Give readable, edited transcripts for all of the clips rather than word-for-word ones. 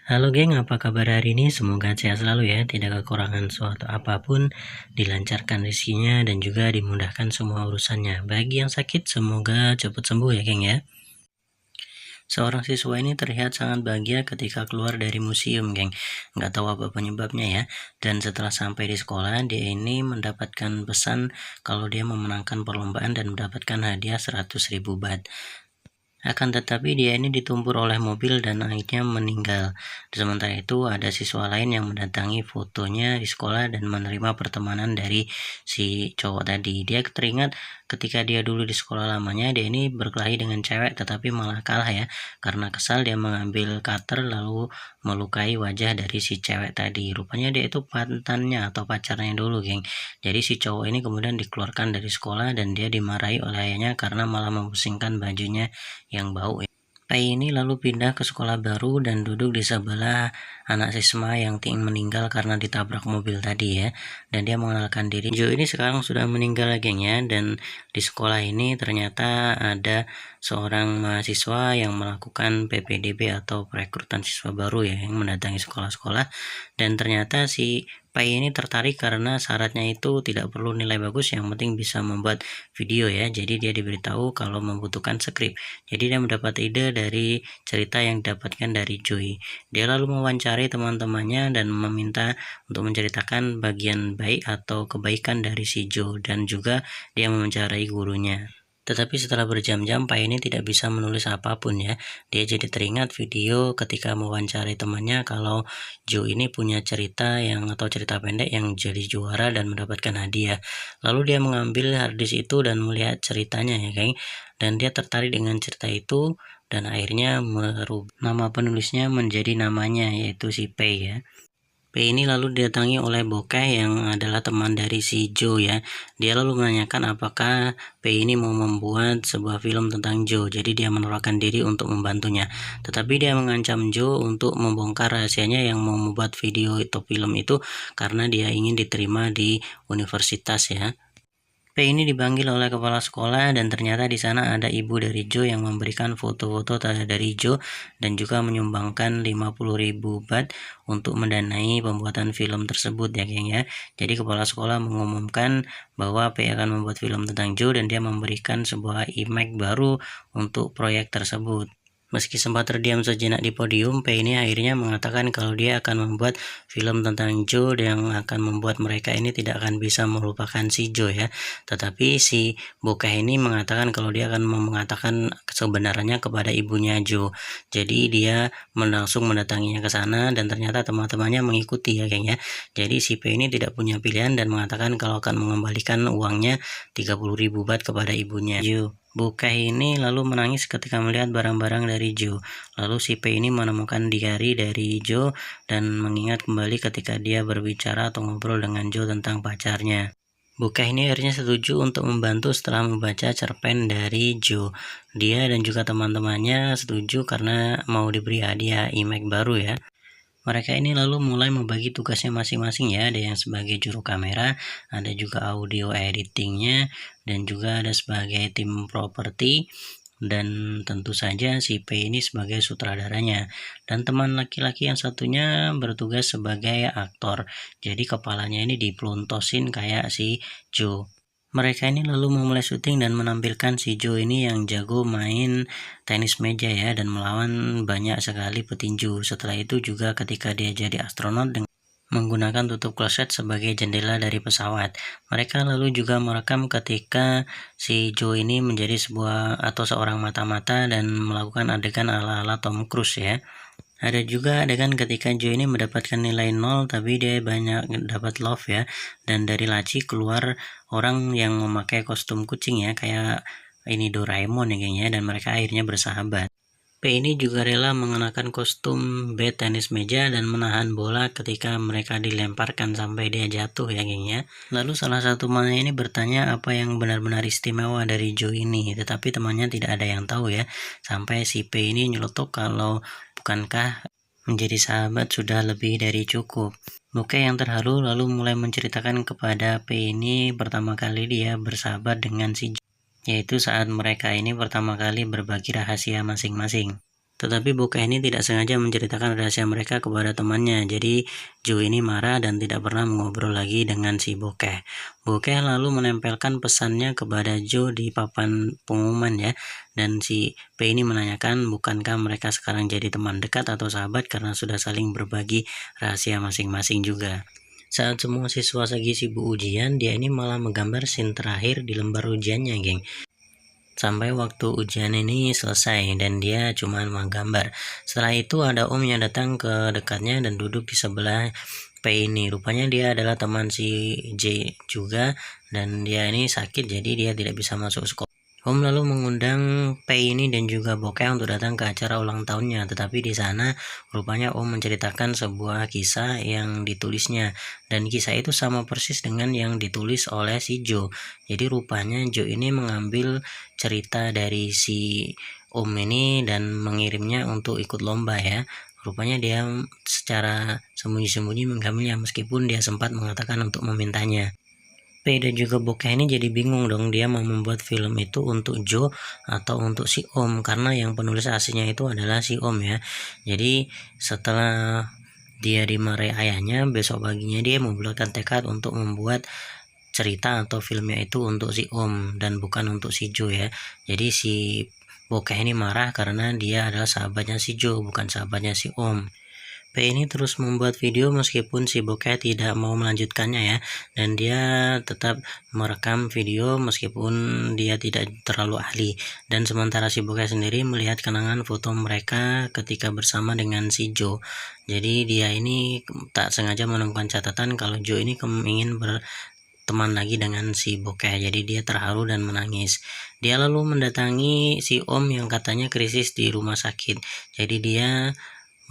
Halo geng, apa kabar hari ini? Semoga sehat selalu ya, tidak kekurangan suatu apapun, dilancarkan rezekinya dan juga dimudahkan semua urusannya. Bagi yang sakit, semoga cepat sembuh ya geng ya. Seorang siswa ini terlihat sangat bahagia ketika keluar dari museum, geng. Nggak tahu apa penyebabnya ya. Dan setelah sampai di sekolah, dia ini mendapatkan pesan kalau dia memenangkan perlombaan dan mendapatkan hadiah 100.000 baht. Akan tetapi dia ini ditumpur oleh mobil dan akhirnya meninggal. Sementara itu ada siswa lain yang mendatangi fotonya di sekolah dan menerima pertemanan dari si cowok tadi. Dia teringat ketika dia dulu di sekolah lamanya, dia ini berkelahi dengan cewek tetapi malah kalah ya. Karena kesal dia mengambil cutter lalu melukai wajah dari si cewek tadi. Rupanya dia itu mantannya atau pacarnya dulu, geng. Jadi si cowok ini kemudian dikeluarkan dari sekolah dan dia dimarahi oleh ayahnya karena malah mempostingkan bajunya yang bau ya. Pai ini lalu pindah ke sekolah baru dan duduk di sebelah anak siswa yang meninggal karena ditabrak mobil tadi ya. Dan dia mengenalkan diri. Jo ini sekarang sudah meninggal geng ya. Dan di sekolah ini ternyata ada seorang mahasiswa yang melakukan PPDB atau perekrutan siswa baru ya, yang mendatangi sekolah-sekolah. Dan ternyata si Pai ini tertarik karena syaratnya itu tidak perlu nilai bagus, yang penting bisa membuat video ya. Jadi dia diberitahu kalau membutuhkan skrip. Jadi dia mendapat ide dari cerita yang didapatkan dari Joy. Dia lalu mewawancari teman-temannya dan meminta untuk menceritakan bagian baik atau kebaikan dari si Jo, dan juga dia mewawancarai gurunya. Tetapi setelah berjam-jam, Pai ini tidak bisa menulis apapun ya. Dia jadi teringat video ketika mewawancarai temannya kalau Jo ini punya cerita atau cerita pendek yang jadi juara dan mendapatkan hadiah. Lalu dia mengambil harddisk itu dan melihat ceritanya ya, geng. Dan dia tertarik dengan cerita itu dan akhirnya merubah nama penulisnya menjadi namanya, yaitu si Pai ya. P ini lalu didatangi oleh Bokeh yang adalah teman dari si Jo ya. Dia lalu menanyakan apakah P ini mau membuat sebuah film tentang Jo. Jadi dia menawarkan diri untuk membantunya. Tetapi dia mengancam Jo untuk membongkar rahasianya yang mau membuat video atau film itu karena dia ingin diterima di universitas ya. P ini dipanggil oleh kepala sekolah dan ternyata di sana ada ibu dari Jo yang memberikan foto-foto dari Jo dan juga menyumbangkan 50.000 baht untuk mendanai pembuatan film tersebut ya geng ya. Jadi kepala sekolah mengumumkan bahwa P akan membuat film tentang Jo dan dia memberikan sebuah image baru untuk proyek tersebut. Meski sempat terdiam sejenak di podium, P ini akhirnya mengatakan kalau dia akan membuat film tentang Jo yang akan membuat mereka ini tidak akan bisa melupakan si Jo ya. Tetapi si Bokeh ini mengatakan kalau dia akan mengatakan sebenarnya kepada ibunya Jo. Jadi dia langsung mendatanginya ke sana dan ternyata teman-temannya mengikuti ya geng ya. Jadi si P ini tidak punya pilihan dan mengatakan kalau akan mengembalikan uangnya 30.000 baht kepada ibunya Jo. Bokeh ini lalu menangis ketika melihat barang-barang dari Jo. Lalu si P ini menemukan diary dari Jo dan mengingat kembali ketika dia berbicara atau ngobrol dengan Jo tentang pacarnya. Bokeh ini akhirnya setuju untuk membantu setelah membaca cerpen dari Jo. Dia dan juga teman-temannya setuju karena mau diberi hadiah image baru ya. Mereka ini lalu mulai membagi tugasnya masing-masing ya. Ada yang sebagai juru kamera, ada juga audio editingnya, dan juga ada sebagai tim properti, dan tentu saja si P ini sebagai sutradaranya. Dan teman laki-laki yang satunya bertugas sebagai aktor. Jadi kepalanya ini dipelontosin kayak si Jo. Mereka ini lalu memulai syuting dan menampilkan si Jo ini yang jago main tenis meja ya dan melawan banyak sekali petinju. Setelah itu juga ketika dia jadi astronot dengan menggunakan tutup kloset sebagai jendela dari pesawat. Mereka lalu juga merekam ketika si Jo ini menjadi seorang mata-mata dan melakukan adegan ala-ala Tom Cruise ya. Ada juga adegan ketika Jo ini mendapatkan nilai 0 tapi dia banyak dapat love ya, dan dari laci keluar orang yang memakai kostum kucing ya, kayak ini Doraemon ya gengnya, dan mereka akhirnya bersahabat. P ini juga rela mengenakan kostum bat tenis meja dan menahan bola ketika mereka dilemparkan sampai dia jatuh ya gengnya. Lalu salah satu temannya ini bertanya apa yang benar-benar istimewa dari Jo ini, tetapi temannya tidak ada yang tahu ya, sampai si P ini nyeletuk kalau bukankah menjadi sahabat sudah lebih dari cukup. Bokeh yang terharu lalu mulai menceritakan kepada P ini pertama kali dia bersahabat dengan si Jo, yaitu saat mereka ini pertama kali berbagi rahasia masing-masing. Tetapi bokeh ini tidak sengaja menceritakan rahasia mereka kepada temannya. Jadi Jo ini marah dan tidak pernah mengobrol lagi dengan si bokeh. Bokeh lalu menempelkan pesannya kepada Jo di papan pengumuman ya. Dan si P ini menanyakan, bukankah mereka sekarang jadi teman dekat atau sahabat karena sudah saling berbagi rahasia masing-masing juga. Saat semua siswa lagi sibuk ujian, dia ini malah menggambar scene terakhir di lembar ujiannya, geng. Sampai waktu ujian ini selesai dan dia cuma menggambar. Setelah itu ada om yang datang ke dekatnya dan duduk di sebelah P ini. Rupanya dia adalah teman si J juga dan dia ini sakit jadi dia tidak bisa masuk sekolah. Om lalu mengundang P ini dan juga bokeh untuk datang ke acara ulang tahunnya, tetapi di sana rupanya Om menceritakan sebuah kisah yang ditulisnya dan kisah itu sama persis dengan yang ditulis oleh si Jo. Jadi rupanya Jo ini mengambil cerita dari si Om ini dan mengirimnya untuk ikut lomba ya. Rupanya dia secara sembunyi-sembunyi mengambilnya meskipun dia sempat mengatakan untuk memintanya. P dan juga bokeh ini jadi bingung dong, dia mau membuat film itu untuk Jo atau untuk si Om, karena yang penulis aslinya itu adalah si Om ya. Jadi setelah dia dimarahi ayahnya, besok paginya dia membulatkan tekad untuk membuat cerita atau filmnya itu untuk si Om dan bukan untuk si Jo ya. Jadi si bokeh ini marah karena dia adalah sahabatnya si Jo, bukan sahabatnya si Om. P ini terus membuat video meskipun si bokeh tidak mau melanjutkannya ya, dan dia tetap merekam video meskipun dia tidak terlalu ahli. Dan sementara si bokeh sendiri melihat kenangan foto mereka ketika bersama dengan si Jo. Jadi dia ini tak sengaja menemukan catatan kalau Jo ini ingin berteman lagi dengan si bokeh. Jadi dia terharu dan menangis. Dia lalu mendatangi si Om yang katanya krisis di rumah sakit. Jadi dia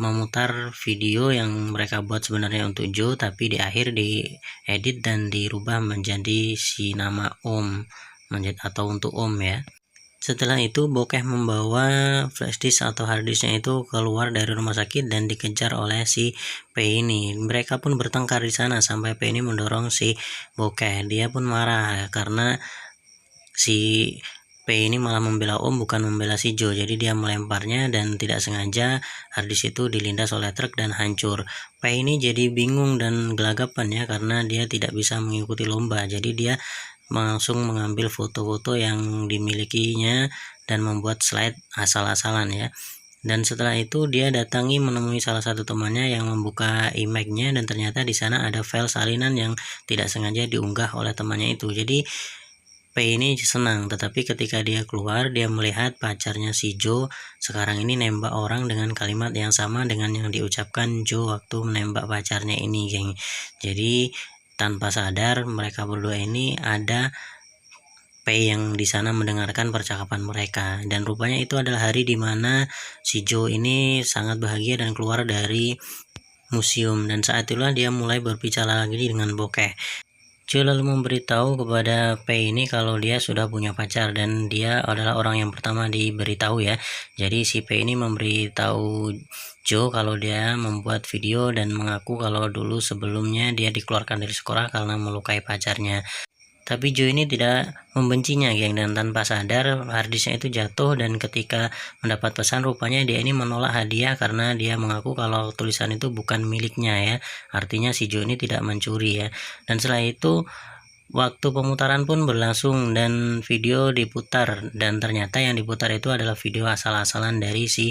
memutar video yang mereka buat sebenarnya untuk Jo, tapi di akhir diedit dan dirubah menjadi si nama Om atau untuk Om ya. Setelah itu bokeh membawa flashdisk atau harddisknya itu keluar dari rumah sakit dan dikejar oleh si P ini. Mereka pun bertengkar di sana sampai P ini mendorong si bokeh. Dia pun marah karena si P ini malah membela Om bukan membela si Jo. Jadi dia melemparnya dan tidak sengaja harddisk itu dilindas oleh truk dan hancur. P ini jadi bingung dan gelagapan ya karena dia tidak bisa mengikuti lomba. Jadi dia langsung mengambil foto-foto yang dimilikinya dan membuat slide asal-asalan ya. Dan setelah itu dia datangi menemui salah satu temannya yang membuka iMac-nya dan ternyata di sana ada file salinan yang tidak sengaja diunggah oleh temannya itu. Jadi P ini senang, tetapi ketika dia keluar dia melihat pacarnya si Jo sekarang ini nembak orang dengan kalimat yang sama dengan yang diucapkan Jo waktu menembak pacarnya ini, geng. Jadi tanpa sadar mereka berdua ini ada P yang di sana mendengarkan percakapan mereka, dan rupanya itu adalah hari di mana si Jo ini sangat bahagia dan keluar dari museum, dan saat itulah dia mulai berbicara lagi dengan bokeh. Jo lalu memberitahu kepada P ini kalau dia sudah punya pacar dan dia adalah orang yang pertama diberitahu ya. Jadi si P ini memberitahu Jo kalau dia membuat video dan mengaku kalau dulu sebelumnya dia dikeluarkan dari sekolah karena melukai pacarnya. Tapi Jo ini tidak membencinya, geng, dan tanpa sadar harddisknya itu jatuh dan ketika mendapat pesan rupanya dia ini menolak hadiah karena dia mengaku kalau tulisan itu bukan miliknya ya. Artinya si Jo ini tidak mencuri ya. Dan setelah itu waktu pemutaran pun berlangsung dan video diputar dan ternyata yang diputar itu adalah video asal-asalan dari si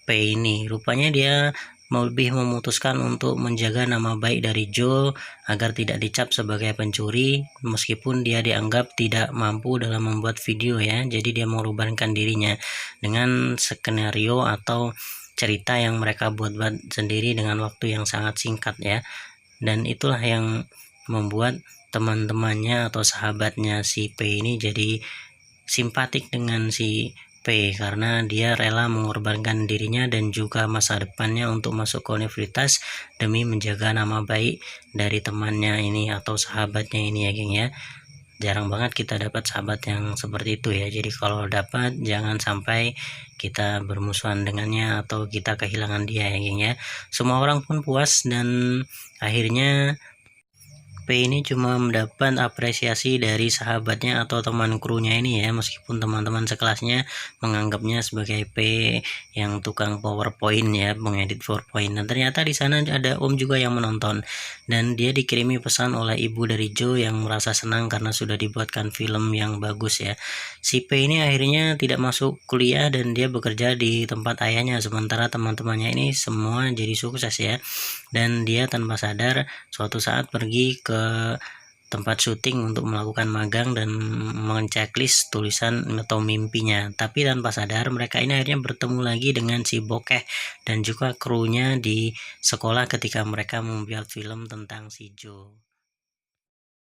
P ini. Rupanya dia lebih memutuskan untuk menjaga nama baik dari Jo agar tidak dicap sebagai pencuri meskipun dia dianggap tidak mampu dalam membuat video ya. Jadi dia mengorbankan dirinya dengan skenario atau cerita yang mereka buat-buat sendiri dengan waktu yang sangat singkat ya. Dan itulah yang membuat teman-temannya atau sahabatnya si P ini jadi simpatik dengan si P karena dia rela mengorbankan dirinya dan juga masa depannya untuk masuk ke universitas demi menjaga nama baik dari temannya ini atau sahabatnya ini ya, geng ya. Jarang banget kita dapat sahabat yang seperti itu ya. Jadi kalau dapat jangan sampai kita bermusuhan dengannya atau kita kehilangan dia ya, geng ya. Semua orang pun puas dan akhirnya P ini cuma mendapat apresiasi dari sahabatnya atau teman krunya ini ya, meskipun teman-teman sekelasnya menganggapnya sebagai P yang tukang PowerPoint ya, mengedit PowerPoint. Dan ternyata di sana ada Om juga yang menonton, dan dia dikirimi pesan oleh ibu dari Joe yang merasa senang karena sudah dibuatkan film yang bagus ya. Si P ini akhirnya tidak masuk kuliah dan dia bekerja di tempat ayahnya, sementara teman-temannya ini semua jadi sukses ya. Dan dia tanpa sadar suatu saat pergi ke tempat syuting untuk melakukan magang dan menceklis tulisan atau mimpinya, tapi tanpa sadar mereka ini akhirnya bertemu lagi dengan si Bokeh dan juga krunya di sekolah ketika mereka membuat film tentang si Joe.